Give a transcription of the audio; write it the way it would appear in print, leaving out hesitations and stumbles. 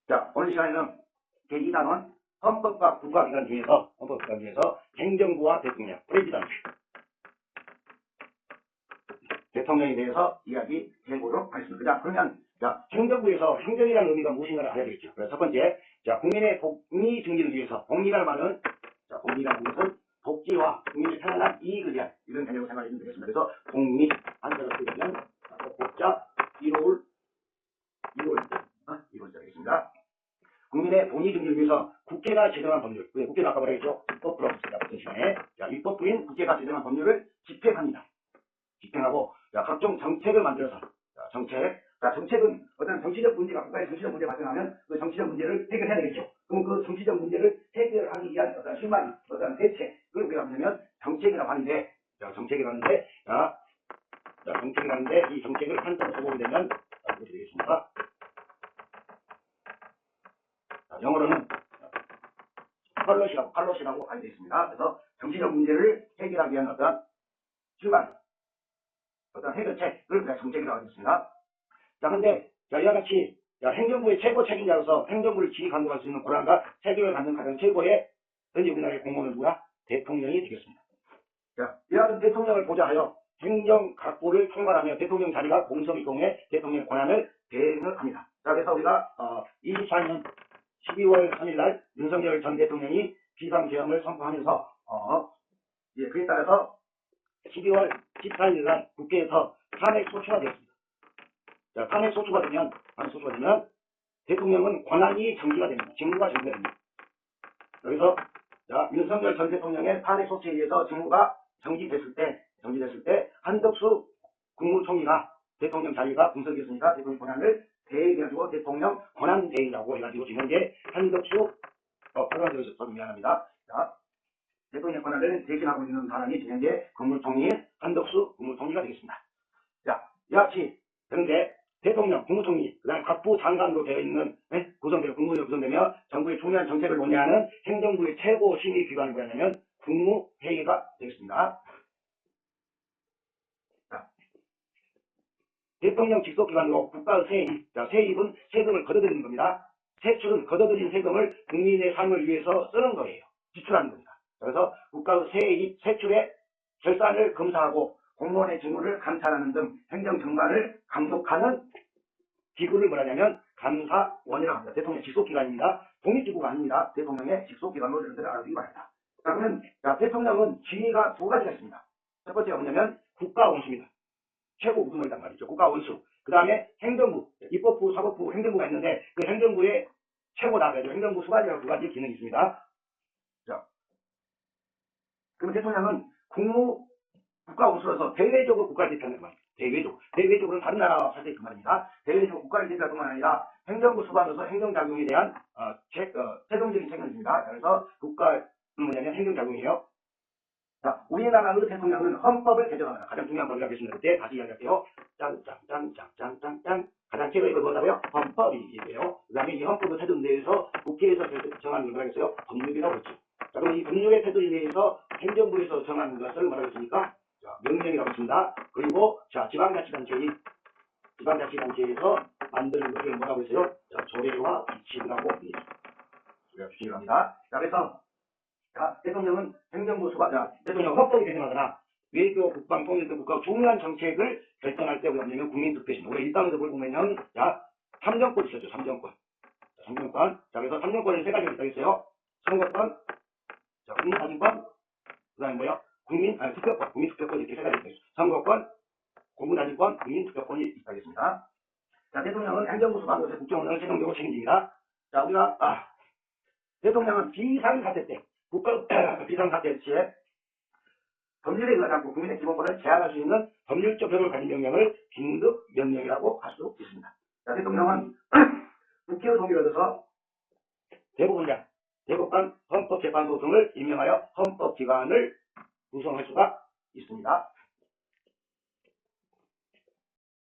자, 오늘 시간에는 제2단원 헌법과 국가기관 중에서, 행정부와 대통령, 프레지던트, 대통령에 대해서 이야기 해보도록 하겠습니다. 자, 그러면, 자, 행정부에서 행정이라는 의미가 무엇인가를 알아야 되겠죠. 그래서 첫 번째, 자, 국민의 복리 증진을 위해서, 복리라는 말은, 자, 복리라는 것은 복지와 국민의 편안한 이익을 위한 이런 개념을 생각하시면 되겠습니다. 그래서 복리, 한자로 쓰면, 복자, 1월 되겠습니다. 국민의 복리 증진을 위해서 국회가 제정한 법률, 국회가 아까 말했죠. 입법부라고 했습니다. 시간에. 자, 입법부인 국회가 제정한 법률을 집행합니다. 집행하고, 자, 각종 정책을 만들어서, 자, 정책은 어떤 정치적 문제가, 국가의 정치적 문제가 발생하면 그 정치적 문제를 해결해야 되겠죠. 그럼 그 정치적 문제를 해결하기 위한 어떤 실마리, 어떤 대책, 그걸 우리가 뭐냐면 정책이라고 하는데, 자, 정책이라는 데 이 정책을 한자로 써보게 되면, 이렇게 되겠습니다. 자, 영어로는 팔롯이라고 알고 있습니다. 그래서 정치적 문제를 해결하기 위한 어떤 실마리, 어떤 해결책을 우리가 정책이라고 하겠습니다. 자, 근데, 자, 이와 같이, 자, 행정부의 최고 책임자로서 행정부를 지휘 감독할 수 있는 권한과 책임을 갖는 가장 최고의, 현재 우리나라의 공무원은 누구야? 대통령이 되겠습니다. 자, 이와 같은 대통령을 보좌하여 행정 각부를 총괄하며 대통령 자리가 공석이 경우에 대통령의 권한을 대행을 합니다. 자, 그래서 우리가, 24년 12월 3일 날 윤석열 전 대통령이 비상계엄을 선포하면서, 그에 따라서 12월 14일 날 국회에서 탄핵 소추가 되었습니다. 자, 탄핵 소추가 되면 대통령은 권한이 정지가 됩니다. 직무가 정지가 됩니다. 그래서, 자, 윤석열 전 대통령의 탄핵 소추에 의해서 직무가 정지됐을 때, 한덕수 국무총리가 대통령 자리가 공석이었으니까 대통령 권한을 대행해가지고 대통령 권한 대행이라고 해가지고 지금 현재 한덕수, 미안합니다. 자, 대통령 권한을 대신하고 있는 사람이 지금 현재 국무총리인 한덕수 국무총리가 되겠습니다. 자, 이와 같이, 그런데 대통령, 국무총리, 그 다음에 각부 장관으로 되어 있는, 국무부가 구성되며 정부의 중요한 정책을 논의하는 행정부의 최고 심의기관이 뭐냐면 국무회의가 되겠습니다. 자, 대통령 직속기관으로 국가의 세입, 자, 세입은 세금을 걷어들이는 겁니다. 세출은 걷어들인 세금을 국민의 삶을 위해서 쓰는 거예요. 지출하는 겁니다. 그래서 국가의 세입, 세출의 결산을 검사하고 공무원의 직무를 감찰하는 등 행정정관을 감독하는 기구를 뭐라냐면 감사원이라고 합니다. 대통령 직속기관입니다. 독립기구가 아닙니다. 대통령의 직속기관으로 여러분들 알아두기 바랍니다. 자, 그러면, 자, 대통령은 지위가 두 가지가 있습니다. 첫 번째가 뭐냐면 국가원수입니다. 최고 구성이란 말이죠. 국가원수. 그 다음에 행정부, 입법부, 사법부, 행정부가 있는데 그 행정부의 최고다. 그래서 행정부 수반이라고 두 가지 기능이 있습니다. 자, 그럼 대통령은 국가원수로서 대외적으로 국가를 대표하는 말입니다. 대외적으로는 다른 나라와 사실 그 말입니다. 대외적으로 국가를 대표할 뿐만 아니라 행정부 수반으로서 행정작용에 대한 최종적인 책임을 집니다. 그래서 국가는 뭐냐면 행정작용이에요. 자, 우리나라의 대통령은 헌법을 개정합니다. 가장 중요한 법이라고 했습니다. 그때 다시 이야기할게요. 짠. 가장 최고의 걸 뭐라고요? 헌법이에요. 그 다음에 이 헌법의 태도에 대해서 국회에서 정하는 걸 뭐라고 했어요? 법률이라고 했죠. 자, 그럼 이 법률의 태도에 대해서 행정부에서 정하는 것을 뭐라고 했습니까? 자, 명령이라고 했습니다. 그리고, 자, 지방자치단체에서 만드는 것을 뭐라고 했어요? 자, 조례와 규칙이라고 합니다. 규칙을 합니다. 자, 그래서, 자, 대통령은 행정부 대통령 헌법이 개정하거나 외교, 국방, 통일 등 국가 중요한 정책을 결정할 때 우리가 뭐냐면 국민투표신. 우리가 일당에서 보면은, 자, 3정권 있었죠, 3정권. 자, 그래서 3정권은 세 가지가 있다겠어요. 선거권, 자, 국민사진권, 그 다음에 뭐야? 국민투표권 이렇게 세 가지가 있어요. 선거권, 공무사진권, 국민투표권이 있다겠습니다. 자, 대통령은 행정부 수반으로서 국정운영을 최종적으로 책임집니다. 자, 우리가, 대통령은 비상사태 때, 비상사태 시에 법률에 의하지 않고 국민의 기본권을 제한할 수 있는 법률적 효력을 가진 명령을 긴급명령이라고 할 수 있습니다. 자, 대통령은 국회의 동의를 얻어서 대법원장, 대법관, 헌법재판소 등을 임명하여 헌법기관을 구성할 수가 있습니다.